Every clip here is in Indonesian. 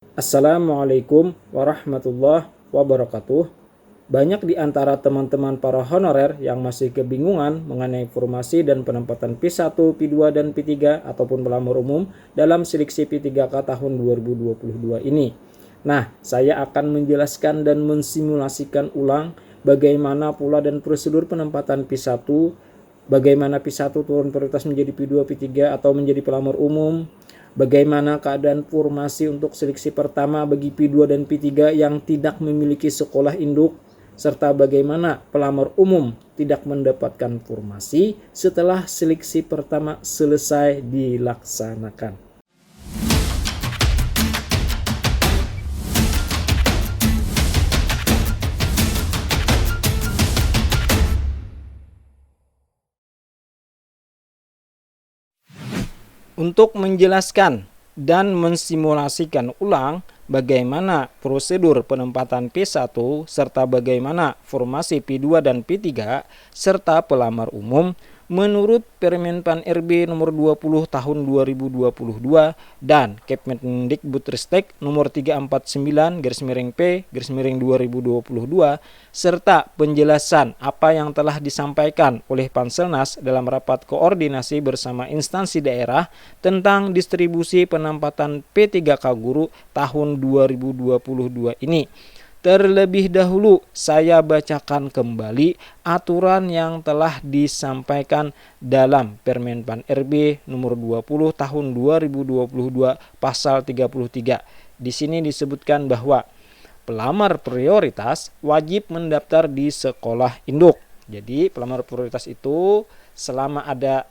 Assalamualaikum warahmatullahi wabarakatuh. Banyak di antara teman-teman para honorer yang masih kebingungan mengenai formasi dan penempatan P1, P2, dan P3 ataupun pelamar umum dalam seleksi P3K tahun 2022 ini. Nah, saya akan menjelaskan dan mensimulasikan ulang bagaimana pola dan prosedur penempatan P1, bagaimana P1 turun prioritas menjadi P2, P3 atau menjadi pelamar umum, bagaimana keadaan formasi untuk seleksi pertama bagi P2 dan P3 yang tidak memiliki sekolah induk, serta bagaimana pelamar umum tidak mendapatkan formasi setelah seleksi pertama selesai dilaksanakan. Untuk menjelaskan dan mensimulasikan ulang bagaimana prosedur penempatan P1 serta bagaimana formasi P2 dan P3 serta pelamar umum menurut Permenpan RB nomor 20 tahun 2022 dan Kepmendikbudristek nomor 349/P/2022 serta penjelasan apa yang telah disampaikan oleh Panselnas dalam rapat koordinasi bersama instansi daerah tentang distribusi penempatan P3K guru tahun 2022 ini. Terlebih dahulu saya bacakan kembali aturan yang telah disampaikan dalam Permenpan RB nomor 20 tahun 2022 pasal 33. Di sini disebutkan bahwa pelamar prioritas wajib mendaftar di sekolah induk. Jadi pelamar prioritas itu selama ada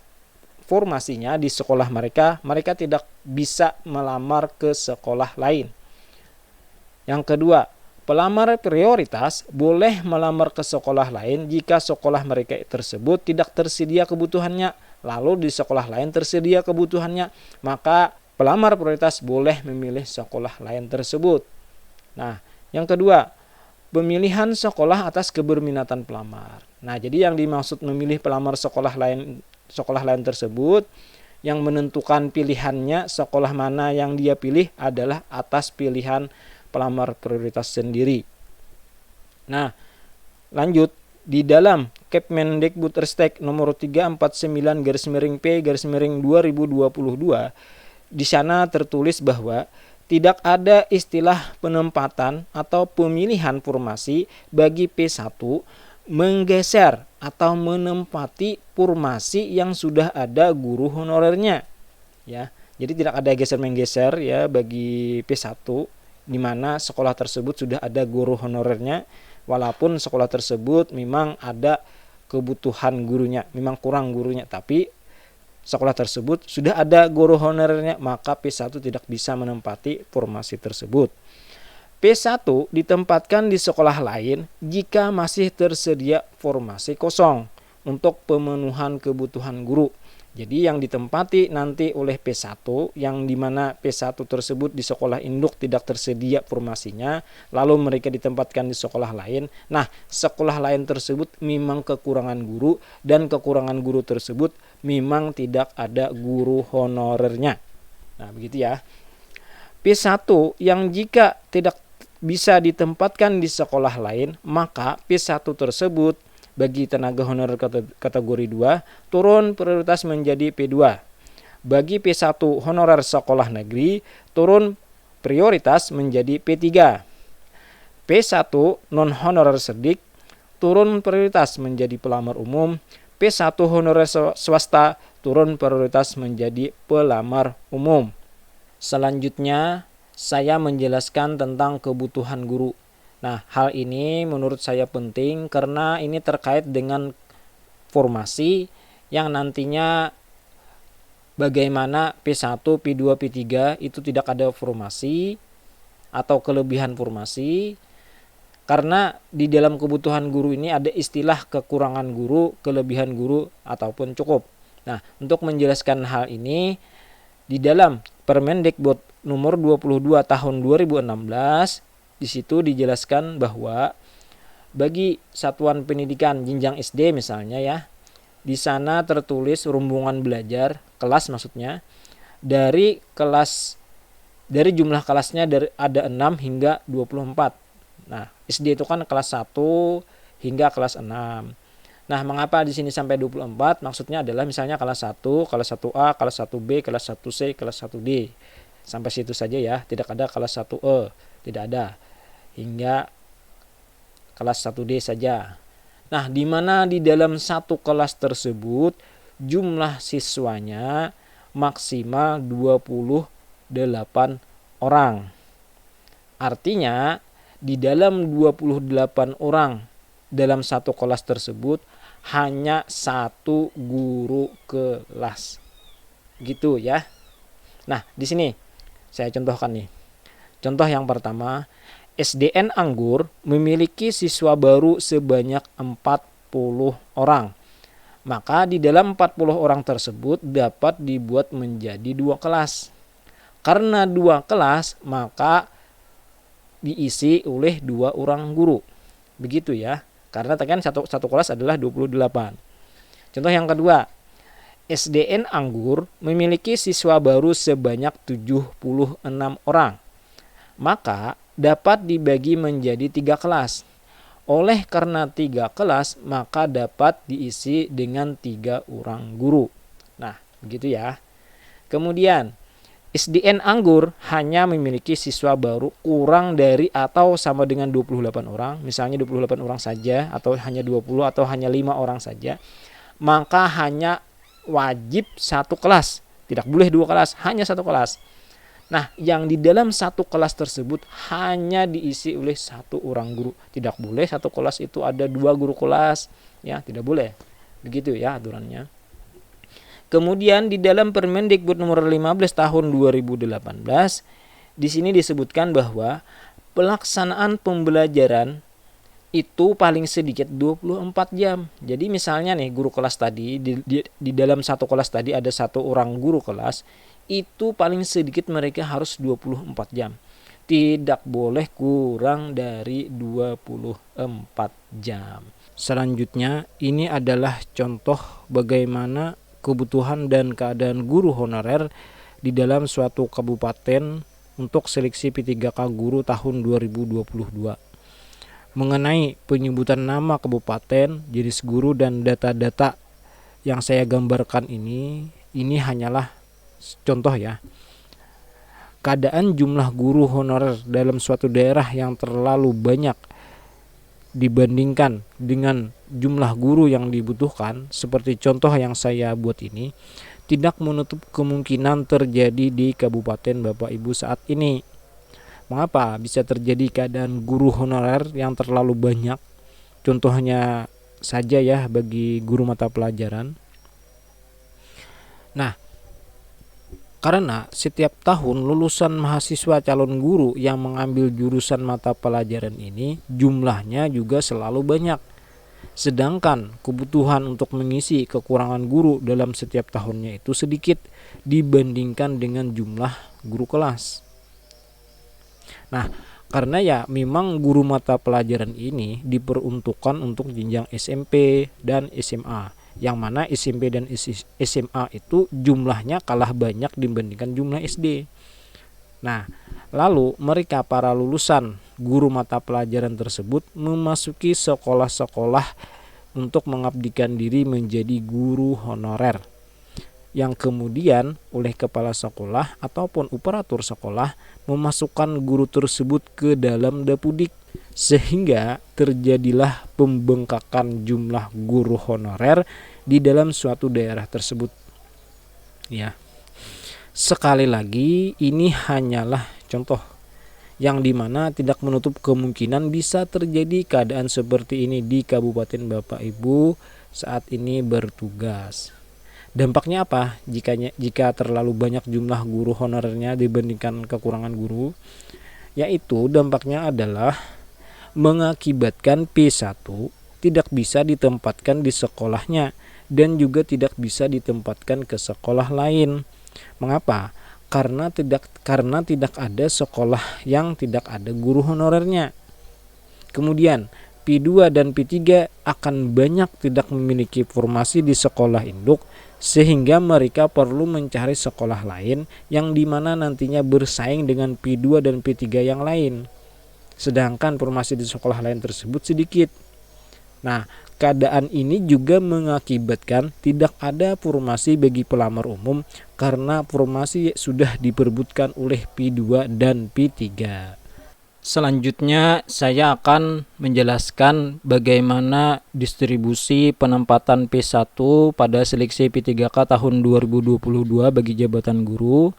formasinya di sekolah mereka tidak bisa melamar ke sekolah lain. Yang kedua, pelamar prioritas boleh melamar ke sekolah lain jika sekolah mereka tersebut tidak tersedia kebutuhannya, lalu di sekolah lain tersedia kebutuhannya, maka pelamar prioritas boleh memilih sekolah lain tersebut. Nah, yang kedua, pemilihan sekolah atas keberminatan pelamar. Nah, jadi yang dimaksud memilih pelamar sekolah lain tersebut, yang menentukan pilihannya sekolah mana yang dia pilih adalah atas pilihan pelamar prioritas sendiri. Nah, lanjut di dalam Kepmendikbudristek nomor 349/P/2022 di sana tertulis bahwa tidak ada istilah penempatan atau pemilihan formasi bagi P1 menggeser atau menempati formasi yang sudah ada guru honorernya, ya. Jadi tidak ada geser menggeser ya bagi P1 di mana sekolah tersebut sudah ada guru honorernya, walaupun sekolah tersebut memang ada kebutuhan gurunya, memang kurang gurunya, tapi sekolah tersebut sudah ada guru honorernya, maka P1 tidak bisa menempati formasi tersebut. P1 ditempatkan di sekolah lain jika masih tersedia formasi kosong untuk pemenuhan kebutuhan guru. Jadi yang ditempati nanti oleh P1 yang dimana P1 tersebut di sekolah induk tidak tersedia formasinya, lalu mereka ditempatkan di sekolah lain. Nah, sekolah lain tersebut memang kekurangan guru dan kekurangan guru tersebut memang tidak ada guru honorernya. Nah, begitu ya. P1 yang jika tidak bisa ditempatkan di sekolah lain, maka P1 tersebut bagi tenaga honorer kategori 2 turun prioritas menjadi P2. Bagi P1 honorer sekolah negeri turun prioritas menjadi P3. P1 non honorer sedik turun prioritas menjadi pelamar umum. P1 honorer swasta turun prioritas menjadi pelamar umum. Selanjutnya saya menjelaskan tentang kebutuhan guru. Nah, hal ini menurut saya penting karena ini terkait dengan formasi yang nantinya bagaimana P1, P2, P3 itu tidak ada formasi atau kelebihan formasi, karena di dalam kebutuhan guru ini ada istilah kekurangan guru, kelebihan guru, ataupun cukup. Nah, untuk menjelaskan hal ini di dalam Permendikbud nomor 22 tahun 2016 di situ dijelaskan bahwa bagi satuan pendidikan jenjang SD misalnya ya, di sana tertulis rombongan belajar, kelas maksudnya, dari kelas Dari jumlah kelasnya ada 6 hingga 24. Nah, SD itu kan kelas 1 hingga kelas 6. Nah, mengapa di sini sampai 24? Maksudnya adalah misalnya kelas 1, kelas 1A, kelas 1B, kelas 1C, kelas 1D. Sampai situ saja ya, tidak ada kelas 1E, tidak ada. Hingga kelas 1D saja. Nah, di mana di dalam satu kelas tersebut jumlah siswanya maksimal 28 orang. Artinya, di dalam 28 orang dalam satu kelas tersebut hanya satu guru kelas. Gitu ya. Nah, di sini saya contohkan nih. Contoh yang pertama, SDN Anggur memiliki siswa baru sebanyak 40 orang. Maka di dalam 40 orang tersebut dapat dibuat menjadi 2 kelas. Karena 2 kelas, maka diisi oleh 2 orang guru. Begitu ya. Karena kan satu kelas adalah 28. Contoh yang kedua, SDN Anggur memiliki siswa baru sebanyak 76 orang. Maka dapat dibagi menjadi 3 kelas. Oleh karena 3 kelas, maka dapat diisi dengan 3 orang guru. Nah, begitu ya. Kemudian, SDN Anggur hanya memiliki siswa baru kurang dari atau sama dengan 28 orang, misalnya 28 orang saja, atau hanya 20, atau hanya 5 orang saja, maka hanya wajib 1 kelas. Tidak boleh 2 kelas, hanya 1 kelas. Nah, yang di dalam 1 kelas tersebut hanya diisi oleh 1 orang guru. Tidak boleh 1 kelas itu ada 2 guru kelas, ya, tidak boleh. Begitu ya aturannya. Kemudian di dalam Permendikbud nomor 15 tahun 2018, di sini disebutkan bahwa pelaksanaan pembelajaran itu paling sedikit 24 jam. Jadi misalnya nih guru kelas tadi, di dalam satu kelas tadi ada 1 orang guru kelas, itu paling sedikit mereka harus 24 jam. Tidak boleh kurang dari 24 jam. Selanjutnya, ini adalah contoh bagaimana kebutuhan dan keadaan guru honorer di dalam suatu kabupaten untuk seleksi P3K guru tahun 2022. Mengenai penyebutan nama kabupaten, jenis guru, dan data-data yang saya gambarkan ini hanyalah contoh ya. Keadaan jumlah guru honorer dalam suatu daerah yang terlalu banyak dibandingkan dengan jumlah guru yang dibutuhkan, seperti contoh yang saya buat ini, tidak menutup kemungkinan terjadi di Kabupaten Bapak Ibu saat ini. Mengapa bisa terjadi keadaan guru honorer yang terlalu banyak? Contohnya saja ya bagi guru mata pelajaran. Nah, karena setiap tahun lulusan mahasiswa calon guru yang mengambil jurusan mata pelajaran ini jumlahnya juga selalu banyak. Sedangkan kebutuhan untuk mengisi kekurangan guru dalam setiap tahunnya itu sedikit dibandingkan dengan jumlah guru kelas. Nah, karena ya memang guru mata pelajaran ini diperuntukkan untuk jenjang SMP dan SMA. Yang mana SMP dan SMA itu jumlahnya kalah banyak dibandingkan jumlah SD. Nah, lalu mereka para lulusan guru mata pelajaran tersebut memasuki sekolah-sekolah untuk mengabdikan diri menjadi guru honorer, yang kemudian oleh kepala sekolah ataupun operator sekolah memasukkan guru tersebut ke dalam dapudik, sehingga terjadilah pembengkakan jumlah guru honorer di dalam suatu daerah tersebut. Ya. Sekali lagi, ini hanyalah contoh yang dimana tidak menutup kemungkinan bisa terjadi keadaan seperti ini di Kabupaten Bapak Ibu saat ini bertugas. Dampaknya apa jika terlalu banyak jumlah guru honorernya dibandingkan kekurangan guru? Yaitu dampaknya adalah mengakibatkan P1 tidak bisa ditempatkan di sekolahnya dan juga tidak bisa ditempatkan ke sekolah lain. Mengapa? Karena tidak ada sekolah yang tidak ada guru honorernya. Kemudian P2 dan P3 akan banyak tidak memiliki formasi di sekolah induk sehingga mereka perlu mencari sekolah lain yang dimana nantinya bersaing dengan P2 dan P3 yang lain, sedangkan formasi di sekolah lain tersebut sedikit. Nah, keadaan ini juga mengakibatkan tidak ada formasi bagi pelamar umum karena formasi sudah diperebutkan oleh P2 dan P3. Selanjutnya saya akan menjelaskan bagaimana distribusi penempatan P1 pada seleksi P3K tahun 2022 bagi jabatan guru.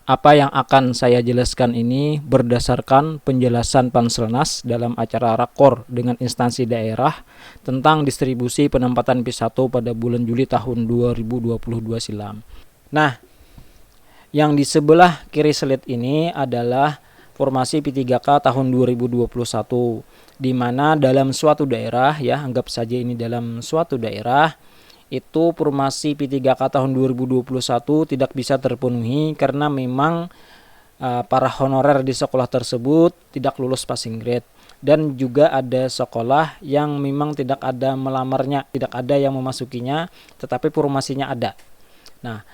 Apa yang akan saya jelaskan ini berdasarkan penjelasan Panselnas dalam acara rakor dengan instansi daerah tentang distribusi penempatan P1 pada bulan Juli tahun 2022 silam. Nah, yang di sebelah kiri slide ini adalah formasi P3K tahun 2021, di mana dalam suatu daerah, ya anggap saja ini dalam suatu daerah, itu formasi P3K tahun 2021 tidak bisa terpenuhi karena memang para honorer di sekolah tersebut tidak lulus passing grade, dan juga ada sekolah yang memang tidak ada melamarnya, tidak ada yang memasukinya, tetapi formasinya ada. Nah,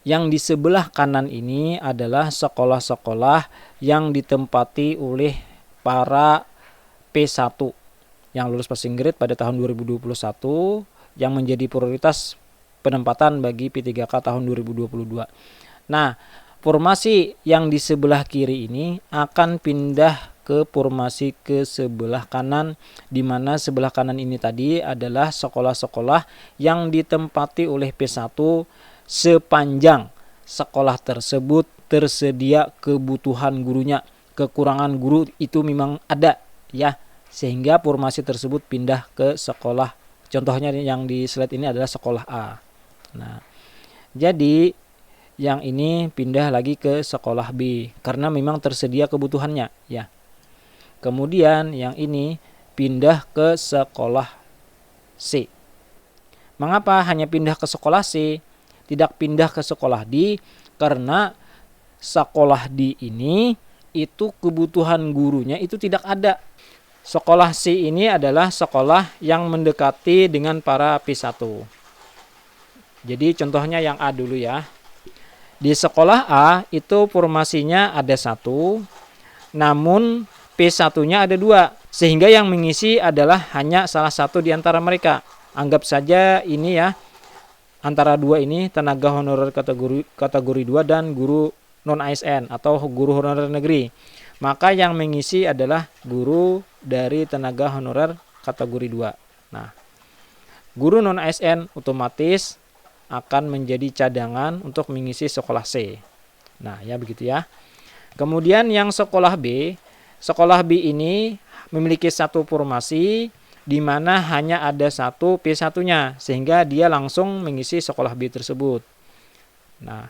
yang di sebelah kanan ini adalah sekolah-sekolah yang ditempati oleh para P1 yang lulus passing grade pada tahun 2021 yang menjadi prioritas penempatan bagi P3K tahun 2022. Nah, formasi yang di sebelah kiri ini akan pindah ke formasi ke sebelah kanan, di mana sebelah kanan ini tadi adalah sekolah-sekolah yang ditempati oleh P1 sepanjang sekolah tersebut tersedia kebutuhan gurunya. Kekurangan guru itu memang ada, ya, sehingga formasi tersebut pindah ke sekolah. Contohnya yang di slide ini adalah sekolah A. Nah, jadi yang ini pindah lagi ke sekolah B karena memang tersedia kebutuhannya, ya. Kemudian yang ini pindah ke sekolah C. Mengapa hanya pindah ke sekolah C? Tidak pindah ke sekolah D, karena sekolah D ini itu kebutuhan gurunya itu tidak ada. Sekolah C ini adalah sekolah yang mendekati dengan para P1. Jadi contohnya yang A dulu, ya. Di sekolah A itu formasinya ada 1, namun P1-nya ada 2, sehingga yang mengisi adalah hanya salah satu di antara mereka. Anggap saja ini, ya, antara 2 ini tenaga honorer kategori 2 dan guru non ASN atau guru honorer negeri. Maka yang mengisi adalah guru dari tenaga honorer kategori 2. Nah, guru non ASN otomatis akan menjadi cadangan untuk mengisi sekolah C. Nah, ya begitu, ya. Kemudian yang sekolah B ini memiliki satu formasi di mana hanya ada satu P1-nya, sehingga dia langsung mengisi sekolah B tersebut. Nah,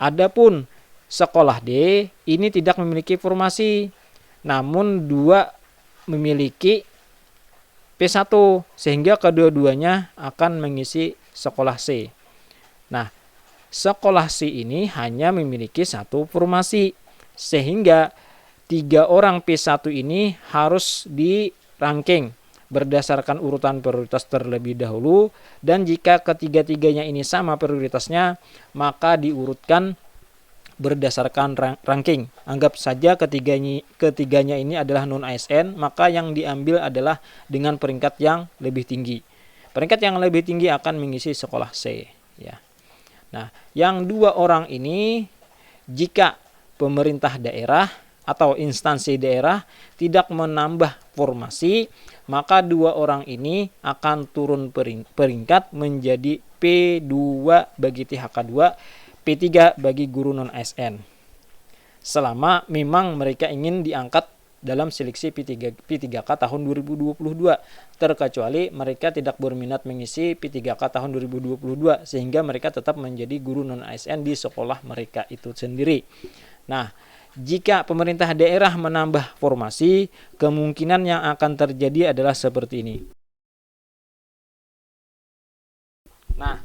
adapun sekolah D ini tidak memiliki formasi, namun 2 memiliki P1, sehingga kedua-duanya akan mengisi sekolah C. Nah, sekolah C ini hanya memiliki satu formasi, sehingga 3 orang P1 ini harus di ranking berdasarkan urutan prioritas terlebih dahulu, dan jika ketiga-tiganya ini sama prioritasnya, maka diurutkan berdasarkan ranking. Anggap saja ketiganya ini adalah non ASN, maka yang diambil adalah dengan peringkat yang lebih tinggi. Peringkat yang lebih tinggi akan mengisi sekolah C, ya. Nah, yang 2 orang ini, jika pemerintah daerah atau instansi daerah tidak menambah formasi, maka 2 orang ini akan turun peringkat menjadi P2 bagi THK2, P3 bagi guru non ASN. Selama memang mereka ingin diangkat dalam seleksi P3K tahun 2022, terkecuali mereka tidak berminat mengisi P3K tahun 2022, sehingga mereka tetap menjadi guru non ASN di sekolah mereka itu sendiri. Nah, jika pemerintah daerah menambah formasi, kemungkinan yang akan terjadi adalah seperti ini. Nah,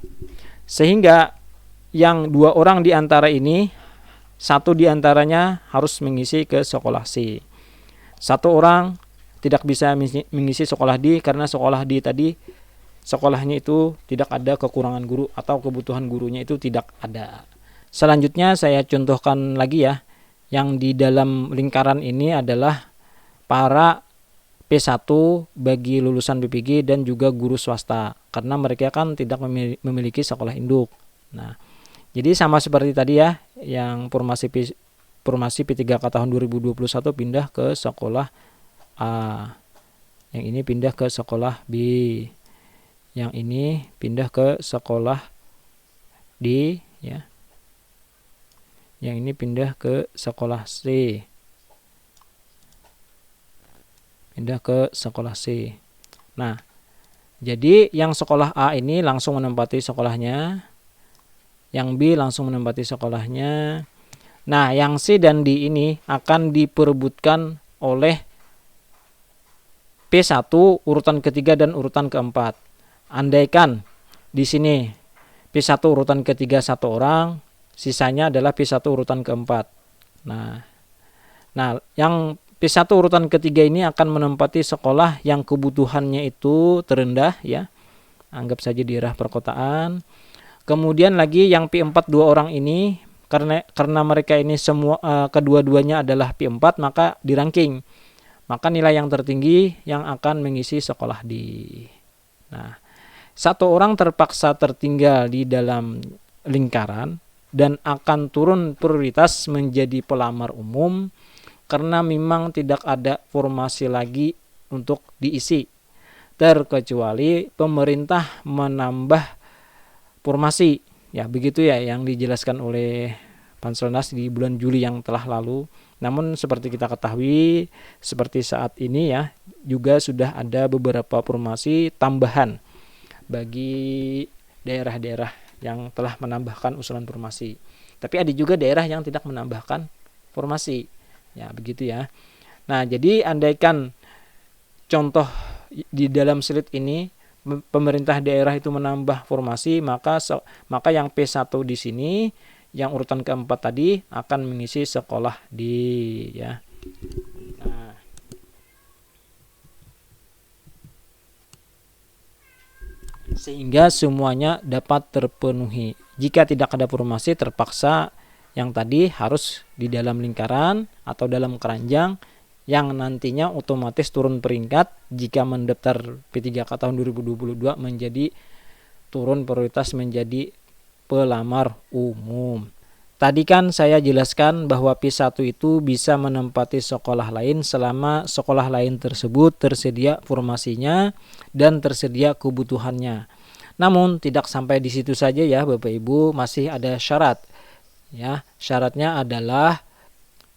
sehingga yang 2 orang di antara ini, 1 di antaranya harus mengisi ke sekolah C. 1 orang tidak bisa mengisi sekolah D karena sekolah D tadi sekolahnya itu tidak ada kekurangan guru atau kebutuhan gurunya itu tidak ada. Selanjutnya saya contohkan lagi ya, yang di dalam lingkaran ini adalah para P1 bagi lulusan PPG dan juga guru swasta, karena mereka kan tidak memiliki sekolah induk. Nah, jadi sama seperti tadi ya, yang formasi P3K tahun 2021 pindah ke sekolah A, yang ini pindah ke sekolah B, yang ini pindah ke sekolah D ya, yang ini pindah ke sekolah C, pindah ke sekolah C. Nah, jadi yang sekolah A ini langsung menempati sekolahnya, yang B langsung menempati sekolahnya. Nah, yang C dan D ini akan diperebutkan oleh P1 urutan ketiga dan urutan keempat. Andaikan di sini P1 urutan ketiga 1 orang, sisanya adalah P1 urutan keempat. Nah, yang P1 urutan ketiga ini akan menempati sekolah yang kebutuhannya itu terendah ya. Anggap saja di daerah perkotaan. Kemudian lagi yang P4 2 orang ini, karena mereka ini semua kedua-duanya adalah P4, maka di-ranking. Maka nilai yang tertinggi yang akan mengisi sekolah D. Nah, 1 orang terpaksa tertinggal di dalam lingkaran dan akan turun prioritas menjadi pelamar umum karena memang tidak ada formasi lagi untuk diisi. Terkecuali pemerintah menambah formasi, ya begitu ya yang dijelaskan oleh Panselnas di bulan Juli yang telah lalu. Namun seperti kita ketahui, seperti saat ini ya, juga sudah ada beberapa formasi tambahan bagi daerah-daerah yang telah menambahkan usulan formasi. Tapi ada juga daerah yang tidak menambahkan formasi, ya begitu ya. Nah, jadi andaikan contoh di dalam slide ini pemerintah daerah itu menambah formasi, maka yang P1 di sini yang urutan keempat tadi akan mengisi sekolah D ya. Nah, sehingga semuanya dapat terpenuhi. Jika tidak ada formasi, terpaksa yang tadi harus di dalam lingkaran atau dalam keranjang, yang nantinya otomatis turun peringkat jika mendaftar P3K tahun 2022 menjadi turun prioritas menjadi pelamar umum. Tadi kan saya jelaskan bahwa P1 itu bisa menempati sekolah lain selama sekolah lain tersebut tersedia formasinya dan tersedia kebutuhannya. Namun tidak sampai di situ saja ya Bapak Ibu, masih ada syarat. Ya, syaratnya adalah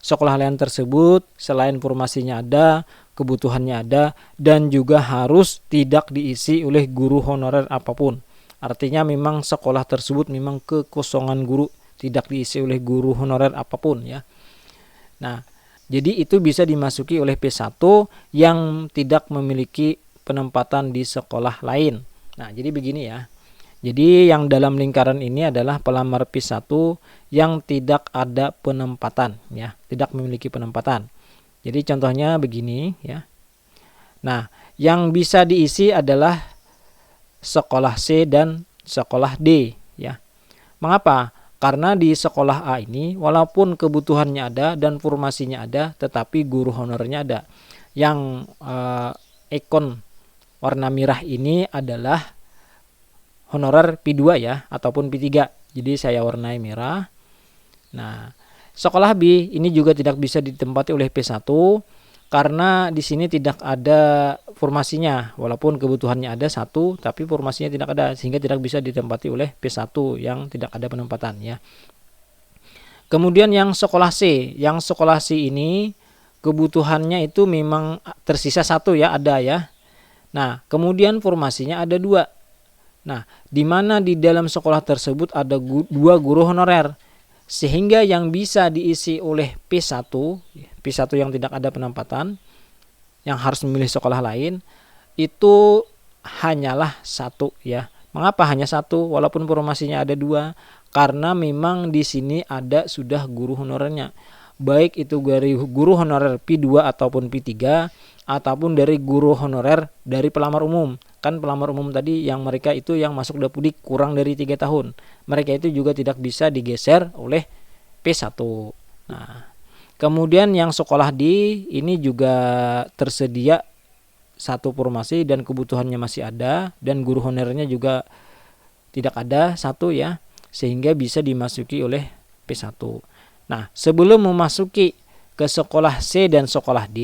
sekolah lain tersebut selain formasinya ada, kebutuhannya ada, dan juga harus tidak diisi oleh guru honorer apapun. Artinya memang sekolah tersebut memang kekosongan guru, tidak diisi oleh guru honorer apapun ya. Nah, jadi itu bisa dimasuki oleh P1 yang tidak memiliki penempatan di sekolah lain. Nah, jadi begini ya. Jadi yang dalam lingkaran ini adalah pelamar P1 yang tidak ada penempatan ya, tidak memiliki penempatan. Jadi contohnya begini ya. Nah, yang bisa diisi adalah sekolah C dan sekolah D ya. Mengapa? Karena di sekolah A ini walaupun kebutuhannya ada dan formasinya ada, tetapi guru honorernya ada. Yang ikon warna merah ini adalah honorer P2 ya, ataupun P3. Jadi saya warnai merah. Nah, sekolah B ini juga tidak bisa ditempati oleh P1 karena di sini tidak ada formasinya. Walaupun kebutuhannya ada 1, tapi formasinya tidak ada, sehingga tidak bisa ditempati oleh P1 yang tidak ada penempatan ya. Kemudian yang sekolah C, ini kebutuhannya itu memang tersisa 1 ya, ada ya. Nah, kemudian formasinya ada 2. Nah, di mana di dalam sekolah tersebut ada 2 guru honorer, sehingga yang bisa diisi oleh P1 yang tidak ada penempatan, yang harus memilih sekolah lain, itu hanyalah 1 ya. Mengapa hanya 1 walaupun formasinya ada 2? Karena memang di sini ada sudah guru honorernya. Baik itu dari guru honorer P2 ataupun P3, ataupun dari guru honorer dari pelamar umum. Kan pelamar umum tadi yang mereka itu yang masuk Dapudik kurang dari 3 tahun. Mereka itu juga tidak bisa digeser oleh P1. Nah, kemudian yang sekolah di ini juga tersedia satu formasi dan kebutuhannya masih ada, dan guru honorernya juga tidak ada satu ya, sehingga bisa dimasuki oleh P1. Nah, sebelum memasuki ke sekolah C dan sekolah D,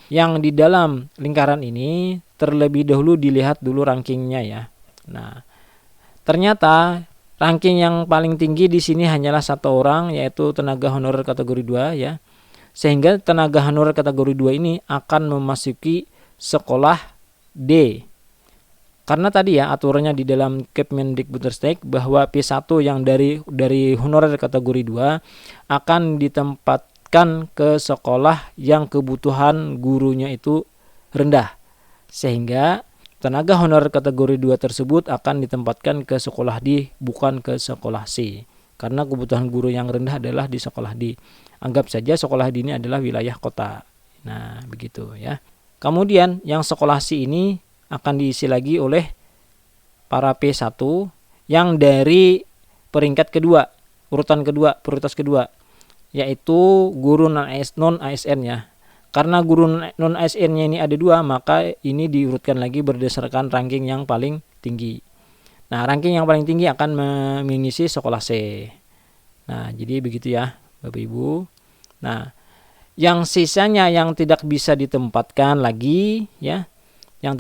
yang di dalam lingkaran ini terlebih dahulu dilihat dulu rankingnya ya. Nah, ternyata ranking yang paling tinggi di sini hanyalah satu orang, yaitu tenaga honorer kategori 2 ya. Sehingga tenaga honorer kategori 2 ini akan memasuki sekolah D. Karena tadi ya aturannya di dalam Kemendikbudristek bahwa P1 yang dari honorer kategori 2 akan ditempatkan ke sekolah yang kebutuhan gurunya itu rendah. Sehingga tenaga honorer kategori 2 tersebut akan ditempatkan ke sekolah D, bukan ke sekolah C. Karena kebutuhan guru yang rendah adalah di sekolah D. Anggap saja sekolah D ini adalah wilayah kota. Nah, begitu ya. Kemudian yang sekolah C ini akan diisi lagi oleh para P1 yang dari peringkat kedua, urutan kedua, prioritas kedua, yaitu guru non-ASN ya. Karena guru non-ASN-nya ini ada 2, maka ini diurutkan lagi berdasarkan ranking yang paling tinggi. Nah, ranking yang paling tinggi akan mengisi sekolah C. Nah, jadi begitu ya, Bapak Ibu. Nah, yang sisanya yang tidak bisa ditempatkan lagi ya, yang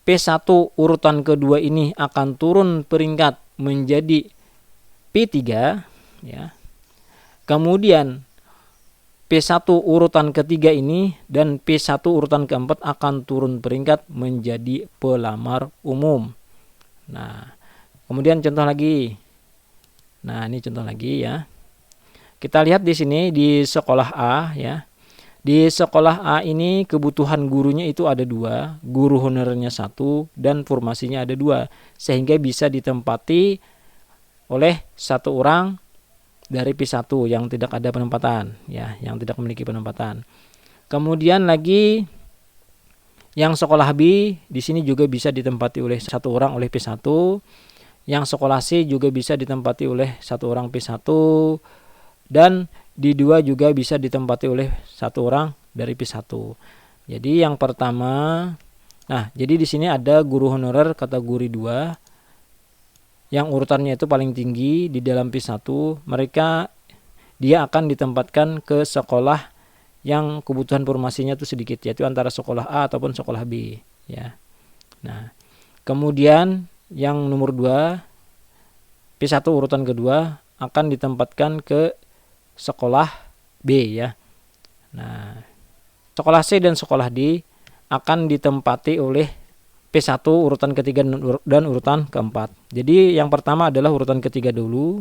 P1 urutan kedua ini akan turun peringkat menjadi P3 ya. Kemudian P1 urutan ketiga ini dan P1 urutan keempat akan turun peringkat menjadi pelamar umum. Nah, kemudian contoh lagi. Nah, ini contoh lagi ya. Kita lihat di sini di sekolah A ya. Di sekolah A ini kebutuhan gurunya itu ada 2, guru honorernya 1 dan formasinya ada 2, sehingga bisa ditempati oleh satu orang dari P1 yang tidak ada penempatan ya, yang tidak memiliki penempatan. Kemudian lagi yang sekolah B di sini juga bisa ditempati oleh satu orang oleh P1. Yang sekolah C juga bisa ditempati oleh satu orang P1 dan di 2 juga bisa ditempati oleh satu orang dari P1. Jadi yang pertama, nah jadi di sini ada guru honorer kategori 2 yang urutannya itu paling tinggi di dalam P1, dia akan ditempatkan ke sekolah yang kebutuhan formasinya itu sedikit, yaitu antara sekolah A ataupun sekolah B ya. Nah, kemudian yang nomor 2, P1 urutan kedua akan ditempatkan ke sekolah B ya. Nah, sekolah C dan sekolah D akan ditempati oleh P1 urutan ketiga dan urutan keempat. Jadi yang pertama adalah urutan ketiga dulu.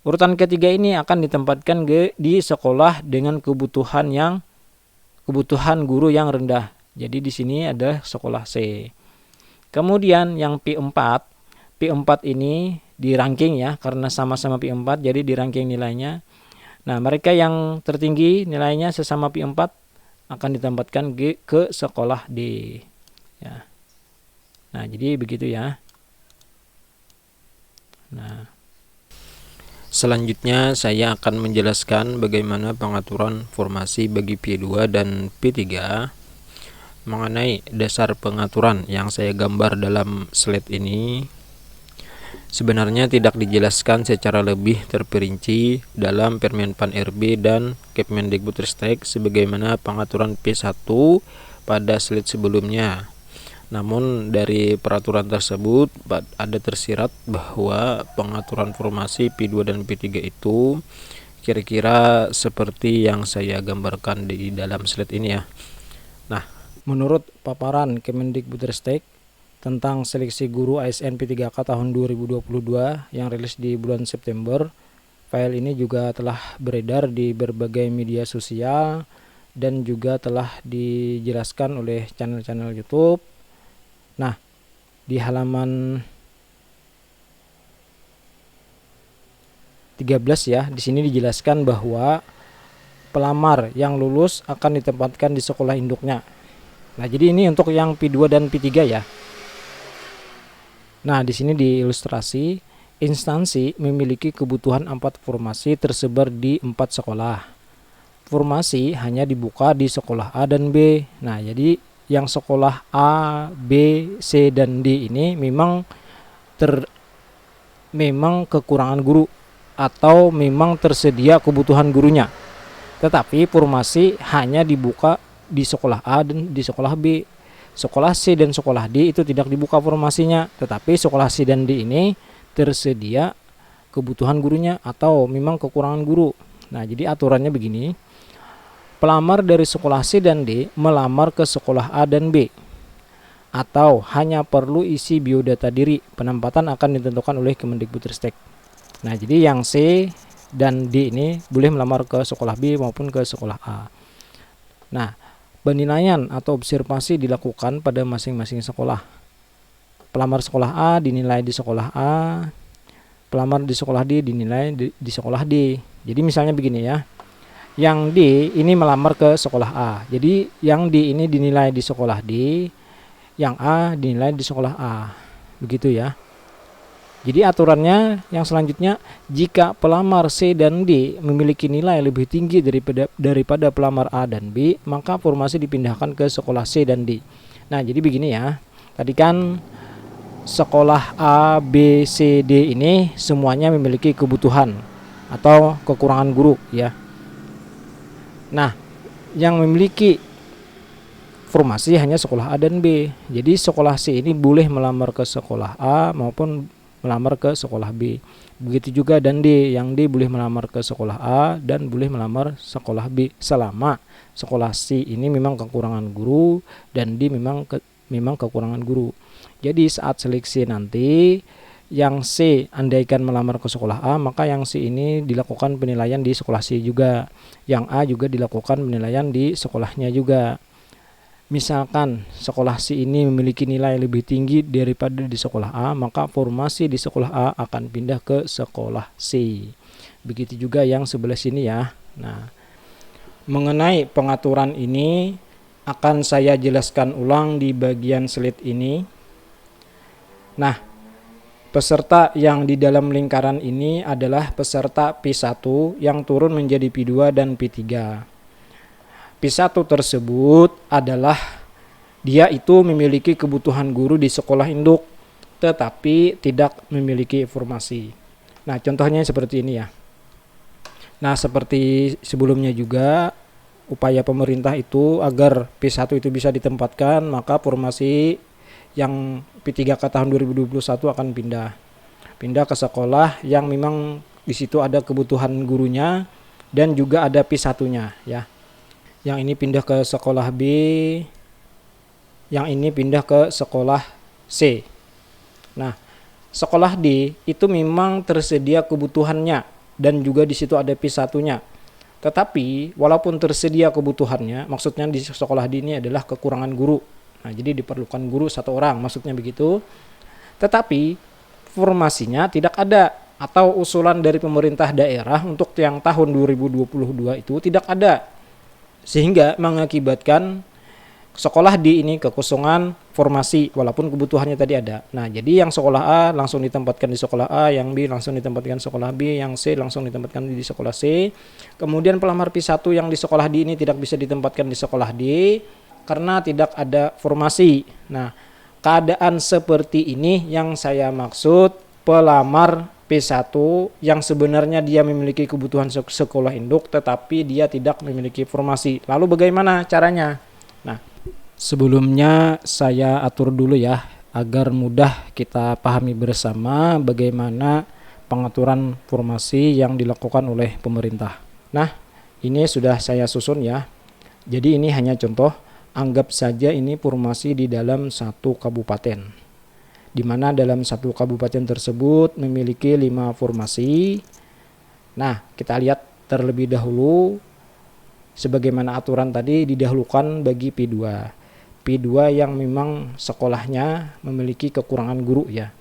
Urutan ketiga ini akan ditempatkan di sekolah dengan kebutuhan guru yang rendah. Jadi di sini ada sekolah C. Kemudian yang P4 ini di ranking ya, karena sama-sama P4 jadi di ranking nilainya. Nah, mereka yang tertinggi nilainya sesama P4 akan ditempatkan ke sekolah D ya. Nah, jadi begitu ya. Nah, selanjutnya saya akan menjelaskan bagaimana pengaturan formasi bagi P2 dan P3 mengenai dasar pengaturan yang saya gambar dalam slide ini. Sebenarnya tidak dijelaskan secara lebih terperinci dalam Permenpan RB dan Kemendikbudristek sebagaimana pengaturan P1 pada slide sebelumnya. Namun dari peraturan tersebut ada tersirat bahwa pengaturan formasi P2 dan P3 itu kira-kira seperti yang saya gambarkan di dalam slide ini ya. Nah, menurut paparan Kemendikbudristek tentang seleksi guru ASN P3K tahun 2022 yang rilis di bulan September, file ini juga telah beredar di berbagai media sosial dan juga telah dijelaskan oleh channel-channel YouTube. Nah, di halaman 13 ya, di sini dijelaskan bahwa pelamar yang lulus akan ditempatkan di sekolah induknya. Nah, jadi ini untuk yang P2 dan P3 ya. Nah, di sini diilustrasi, instansi memiliki kebutuhan 4 formasi tersebar di 4 sekolah. Formasi hanya dibuka di sekolah A dan B. Nah, jadi yang sekolah A, B, C, dan D ini memang kekurangan guru atau memang tersedia kebutuhan gurunya. Tetapi formasi hanya dibuka di sekolah A dan di sekolah B. Sekolah C dan sekolah D itu tidak dibuka formasinya, tetapi sekolah C dan D ini tersedia kebutuhan gurunya atau memang kekurangan guru. Nah, jadi aturannya begini. Pelamar dari sekolah C dan D melamar ke sekolah A dan B, atau hanya perlu isi biodata diri. Penempatan akan ditentukan oleh Kemendikbudristek. Nah, jadi yang C dan D ini boleh melamar ke sekolah B maupun ke sekolah A. Nah, penilaian atau observasi dilakukan pada masing-masing sekolah. Pelamar sekolah A dinilai di sekolah A, pelamar di sekolah D dinilai di sekolah D. Jadi misalnya begini ya. Yang D ini melamar ke sekolah A. Jadi yang D ini dinilai di sekolah D, yang A dinilai di sekolah A. Begitu ya. Jadi aturannya yang selanjutnya, jika pelamar C dan D memiliki nilai lebih tinggi daripada pelamar A dan B, maka formasi dipindahkan ke sekolah C dan D. Nah, jadi begini ya. Tadi kan sekolah A, B, C, D ini semuanya memiliki kebutuhan atau kekurangan guru ya. Nah, yang memiliki formasi hanya sekolah A dan B. Jadi sekolah C ini boleh melamar ke sekolah A maupun melamar ke sekolah B. Begitu juga dan D, yang D boleh melamar ke sekolah A dan boleh melamar sekolah B selama sekolah C ini memang kekurangan guru dan D memang kekurangan guru. Jadi saat seleksi nanti yang C andaikan melamar ke sekolah A, maka yang C ini dilakukan penilaian di sekolah C juga. Yang A juga dilakukan penilaian di sekolahnya juga. Misalkan sekolah C ini memiliki nilai lebih tinggi daripada di sekolah A, maka formasi di sekolah A akan pindah ke sekolah C. Begitu juga yang sebelah sini ya. Nah, mengenai pengaturan ini akan saya jelaskan ulang di bagian slide ini. Nah, peserta yang di dalam lingkaran ini adalah peserta P1 yang turun menjadi P2 dan P3. P1 tersebut adalah dia itu memiliki kebutuhan guru di sekolah induk, tetapi tidak memiliki informasi. Nah, contohnya seperti ini ya. Nah, seperti sebelumnya juga, upaya pemerintah itu agar P1 itu bisa ditempatkan, maka formasi yang P3K tahun 2021 akan pindah ke sekolah yang memang di situ ada kebutuhan gurunya dan juga ada P1-nya ya. Yang ini pindah ke sekolah B, yang ini pindah ke sekolah C. Nah, sekolah D itu memang tersedia kebutuhannya dan juga di situ ada P1-nya. Tetapi walaupun tersedia kebutuhannya, maksudnya di sekolah D ini adalah kekurangan guru. Nah, jadi diperlukan guru 1 orang, maksudnya begitu. Tetapi formasinya tidak ada atau usulan dari pemerintah daerah untuk yang tahun 2022 itu tidak ada. Sehingga mengakibatkan sekolah D ini kekosongan formasi walaupun kebutuhannya tadi ada. Nah, jadi yang sekolah A langsung ditempatkan di sekolah A, yang B langsung ditempatkan di sekolah B, yang C langsung ditempatkan di sekolah C. Kemudian pelamar P1 yang di sekolah D ini tidak bisa ditempatkan di sekolah D karena tidak ada formasi. Nah, keadaan seperti ini yang saya maksud pelamar P1 yang sebenarnya dia memiliki kebutuhan sekolah induk tetapi dia tidak memiliki formasi. Lalu bagaimana caranya? Nah, sebelumnya saya atur dulu ya agar mudah kita pahami bersama bagaimana pengaturan formasi yang dilakukan oleh pemerintah. Nah, ini sudah saya susun ya. Jadi ini hanya contoh, anggap saja ini formasi di dalam satu kabupaten, di mana dalam satu kabupaten tersebut memiliki 5 formasi. Nah, kita lihat terlebih dahulu sebagaimana aturan tadi didahulukan bagi P2. P2 yang memang sekolahnya memiliki kekurangan guru ya.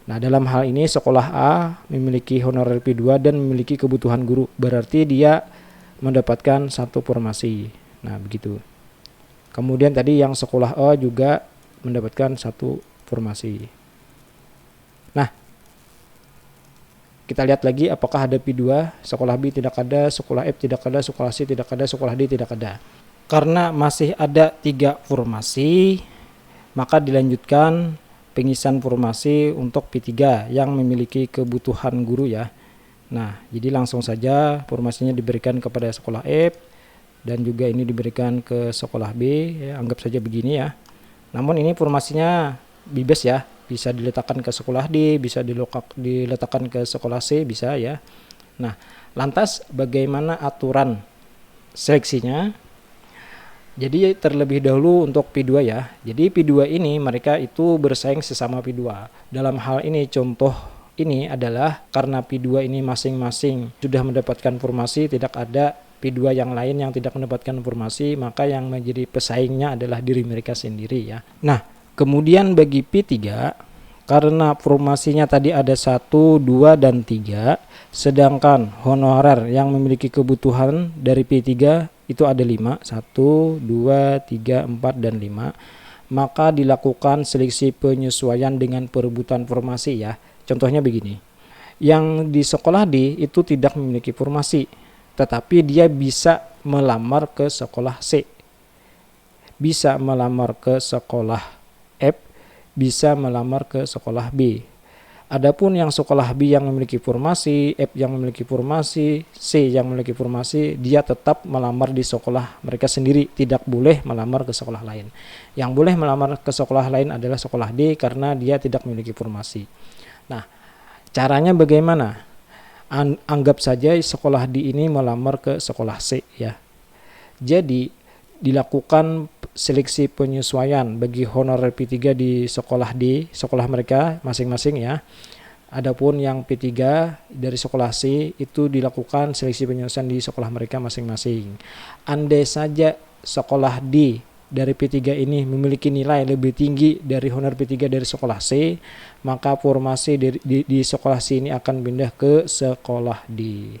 Nah, dalam hal ini sekolah A memiliki honorer P2 dan memiliki kebutuhan guru, berarti dia mendapatkan 1 formasi. Nah, begitu. Kemudian tadi yang sekolah A juga mendapatkan 1 formasi. Nah, kita lihat lagi apakah ada P2, sekolah B tidak ada, sekolah F tidak ada, sekolah C tidak ada, sekolah D tidak ada. Karena masih ada 3 formasi, maka dilanjutkan pengisian formasi untuk P3 yang memiliki kebutuhan guru ya. Nah, jadi langsung saja formasinya diberikan kepada sekolah F dan juga ini diberikan ke sekolah B, ya, anggap saja begini ya. Namun ini formasinya bebas ya, bisa diletakkan ke sekolah D, bisa diletakkan ke sekolah C, bisa ya. Nah, lantas bagaimana aturan seleksinya? Jadi terlebih dahulu untuk P2 ya. Jadi P2 ini mereka itu bersaing sesama P2. Dalam hal ini contoh ini adalah karena P2 ini masing-masing sudah mendapatkan formasi, tidak ada P2 yang lain yang tidak mendapatkan formasi, maka yang menjadi pesaingnya adalah diri mereka sendiri ya. Nah, kemudian bagi P3, karena formasinya tadi ada 1, 2, dan 3, sedangkan honorer yang memiliki kebutuhan dari P3 itu ada 5, 1, 2, 3, 4, dan 5, maka dilakukan seleksi penyesuaian dengan perebutan formasi ya. Contohnya begini, yang di sekolah D itu tidak memiliki formasi, tetapi dia bisa melamar ke sekolah C, bisa melamar ke sekolah F, bisa melamar ke sekolah B. Adapun yang sekolah B yang memiliki formasi, F yang memiliki formasi, C yang memiliki formasi, dia tetap melamar di sekolah mereka sendiri, tidak boleh melamar ke sekolah lain. Yang boleh melamar ke sekolah lain adalah sekolah D karena dia tidak memiliki formasi. Nah, caranya bagaimana? Anggap saja sekolah D ini melamar ke sekolah C ya. Jadi dilakukan seleksi penyesuaian bagi honorer P3 di sekolah D, sekolah mereka masing-masing ya. Adapun yang P3 dari sekolah C itu dilakukan seleksi penyesuaian di sekolah mereka masing-masing. Andai saja sekolah D dari P3 ini memiliki nilai lebih tinggi dari honor P3 dari sekolah C, maka formasi di sekolah C ini akan pindah ke sekolah D.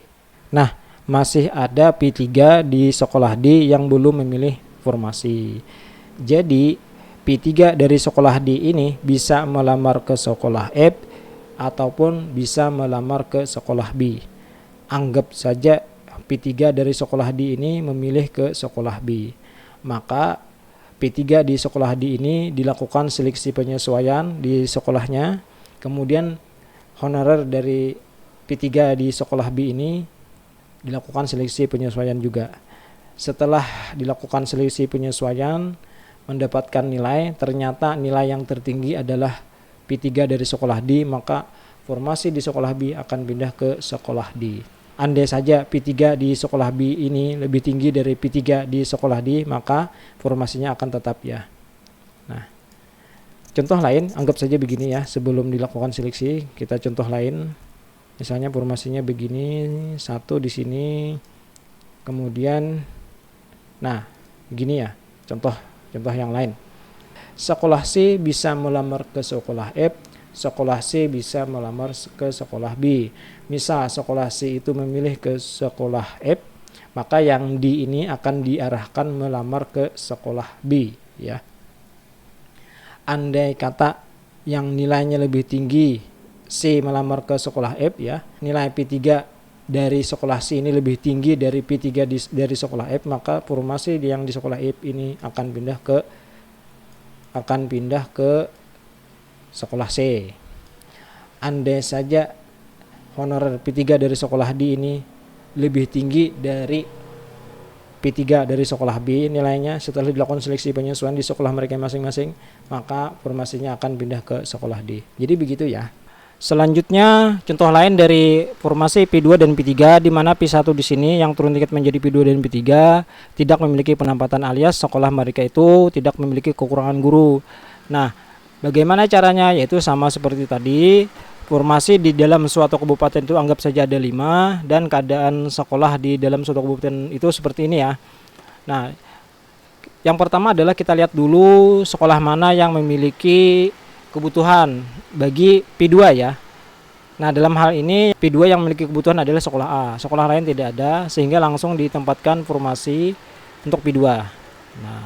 Nah, masih ada P3 di sekolah D yang belum memilih formasi. Jadi P3 dari sekolah D ini bisa melamar ke sekolah F ataupun bisa melamar ke sekolah B. Anggap saja P3 dari sekolah D ini memilih ke sekolah B. Maka P3 di sekolah D ini dilakukan seleksi penyesuaian di sekolahnya. Kemudian honorer dari P3 di sekolah B ini dilakukan seleksi penyesuaian juga. Setelah dilakukan seleksi penyesuaian, mendapatkan nilai, ternyata nilai yang tertinggi adalah P3 dari sekolah D, maka formasi di sekolah B akan pindah ke sekolah D. Andai saja P3 di sekolah B ini lebih tinggi dari P3 di sekolah D, maka formasinya akan tetap ya. Nah, contoh lain, anggap saja begini ya, sebelum dilakukan seleksi, kita contoh lain. Misalnya formasinya begini, 1 di sini, kemudian, nah, begini ya, contoh yang lain. Sekolah C bisa melamar ke sekolah F, sekolah C bisa melamar ke sekolah B. Misal sekolah C itu memilih ke sekolah F, maka yang D ini akan diarahkan melamar ke sekolah B ya. Andai kata yang nilainya lebih tinggi C melamar ke sekolah F ya, nilai P3 dari sekolah C ini lebih tinggi dari P3 dari sekolah F, maka formasi yang di sekolah F ini akan pindah ke sekolah C. Andai saja honorer P3 dari sekolah D ini lebih tinggi dari P3 dari sekolah B nilainya, setelah dilakukan seleksi penyesuaian di sekolah mereka masing-masing, maka formasinya akan pindah ke sekolah D. Jadi begitu ya. Selanjutnya contoh lain dari formasi P2 dan P3, di mana P1 di sini yang turun tingkat menjadi P2 dan P3 tidak memiliki penempatan alias sekolah mereka itu tidak memiliki kekurangan guru. Nah, bagaimana caranya? Yaitu sama seperti tadi, formasi di dalam suatu kabupaten itu anggap saja ada 5, dan keadaan sekolah di dalam suatu kabupaten itu seperti ini ya. Nah, yang pertama adalah kita lihat dulu sekolah mana yang memiliki kebutuhan bagi P2 ya. Nah, dalam hal ini P2 yang memiliki kebutuhan adalah sekolah A, sekolah lain tidak ada, sehingga langsung ditempatkan formasi untuk P2. Nah,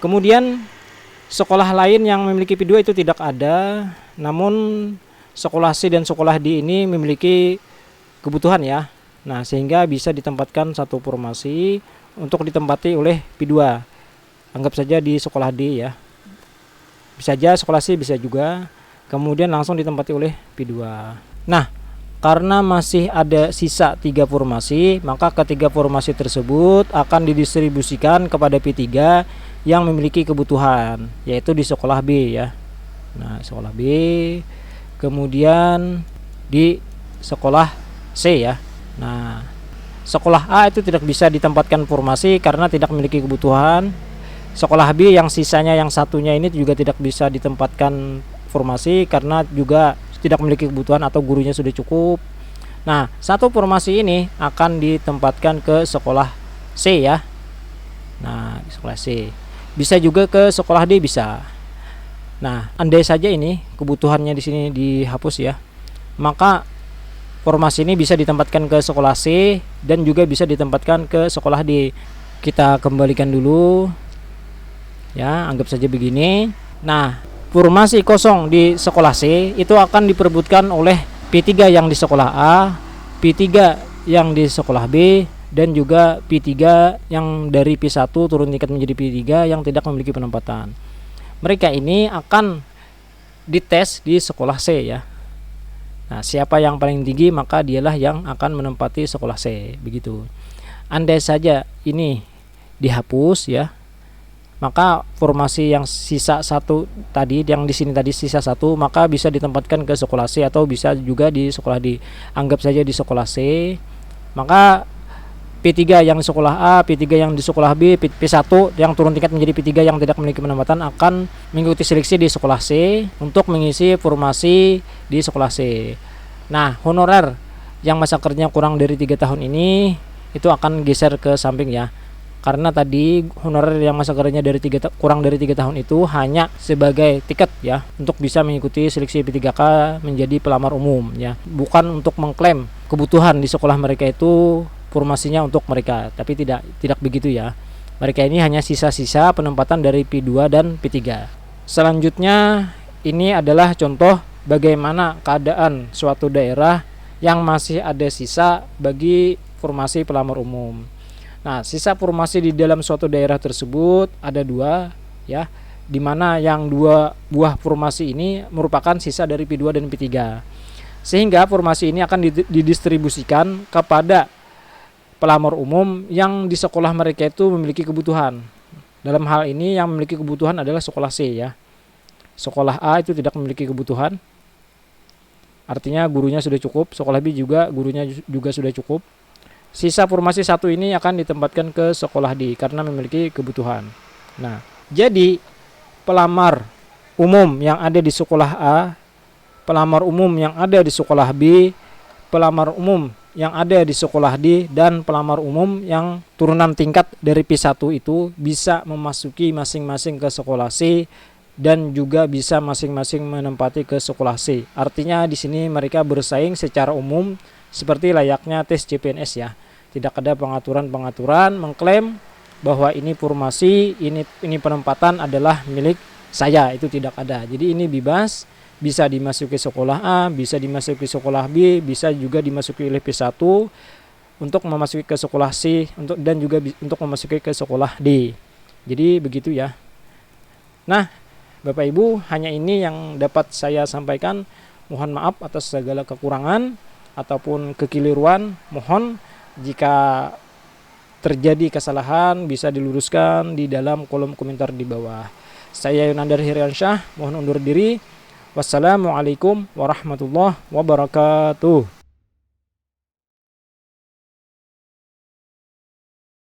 Kemudian sekolah lain yang memiliki P2 itu tidak ada, namun sekolah C dan sekolah D ini memiliki kebutuhan ya. Nah, sehingga bisa ditempatkan satu formasi untuk ditempati oleh P2. Anggap saja di sekolah D ya. Bisa saja sekolah C, bisa juga. Kemudian langsung ditempati oleh P2. Nah, karena masih ada sisa 3 formasi, maka ketiga formasi tersebut akan didistribusikan kepada P3 yang memiliki kebutuhan, yaitu di sekolah B ya. Nah, sekolah B, kemudian di sekolah C ya. Nah, sekolah A itu tidak bisa ditempatkan formasi karena tidak memiliki kebutuhan. Sekolah B yang sisanya yang satunya ini juga tidak bisa ditempatkan formasi karena juga tidak memiliki kebutuhan atau gurunya sudah cukup. Nah, satu formasi ini akan ditempatkan ke sekolah C ya. Nah, di sekolah C. Bisa juga ke sekolah D bisa. Nah, andai saja ini kebutuhannya di sini dihapus ya, maka formasi ini bisa ditempatkan ke sekolah C dan juga bisa ditempatkan ke sekolah D. Kita kembalikan dulu ya, anggap saja begini. Nah, formasi kosong di sekolah C itu akan diperebutkan oleh P3 yang di sekolah A, P3 yang di sekolah B, dan juga P3 yang dari P1 turun tingkat menjadi P3 yang tidak memiliki penempatan. Mereka ini akan dites di sekolah C ya. Nah, siapa yang paling tinggi maka dialah yang akan menempati sekolah C, begitu. Andai saja ini dihapus ya, maka formasi yang sisa satu tadi, yang di sini tadi sisa satu, maka bisa ditempatkan ke sekolah C atau bisa juga di sekolah D. Anggap saja di sekolah C, maka P3 yang di sekolah A, P3 yang di sekolah B, P1 yang turun tingkat menjadi P3 yang tidak memiliki penempatan akan mengikuti seleksi di sekolah C untuk mengisi formasi di sekolah C. Nah, honorer yang masa kerjanya kurang dari 3 tahun ini itu akan geser ke samping ya. Karena tadi honorer yang masa kerjanya kurang dari 3 tahun itu hanya sebagai tiket ya untuk bisa mengikuti seleksi P3K menjadi pelamar umum ya. Bukan untuk mengklaim kebutuhan di sekolah mereka itu formasinya untuk mereka, tapi tidak begitu ya. Mereka ini hanya sisa-sisa penempatan dari P2 dan P3. Selanjutnya ini adalah contoh bagaimana keadaan suatu daerah yang masih ada sisa bagi formasi pelamar umum. Nah, sisa formasi di dalam suatu daerah tersebut ada 2 ya, di mana yang 2 buah formasi ini merupakan sisa dari P2 dan P3. Sehingga formasi ini akan didistribusikan kepada pelamar umum yang di sekolah mereka itu memiliki kebutuhan. Dalam hal ini yang memiliki kebutuhan adalah sekolah C ya. Sekolah A itu tidak memiliki kebutuhan, artinya gurunya sudah cukup. Sekolah B juga gurunya juga sudah cukup. Sisa formasi 1 ini akan ditempatkan ke sekolah D karena memiliki kebutuhan. Nah, jadi pelamar umum yang ada di sekolah A, pelamar umum yang ada di sekolah B, pelamar umum yang ada di sekolah D, dan pelamar umum yang turunan tingkat dari P1 itu bisa memasuki masing-masing ke sekolah C dan juga bisa masing-masing menempati ke sekolah C. Artinya di sini mereka bersaing secara umum seperti layaknya tes CPNS ya. Tidak ada pengaturan-pengaturan mengklaim bahwa ini formasi, ini penempatan adalah milik saya, itu tidak ada. Jadi ini bebas. Bisa dimasuki sekolah A, bisa dimasuki sekolah B, bisa juga dimasuki oleh P1 untuk memasuki ke sekolah C dan juga untuk memasuki ke sekolah D. Jadi begitu ya. Nah, Bapak Ibu, hanya ini yang dapat saya sampaikan. Mohon maaf atas segala kekurangan ataupun kekeliruan. Mohon jika terjadi kesalahan bisa diluruskan di dalam kolom komentar di bawah. Saya Yunandar Hiryansyah, mohon undur diri. Wassalamualaikum warahmatullahi wabarakatuh.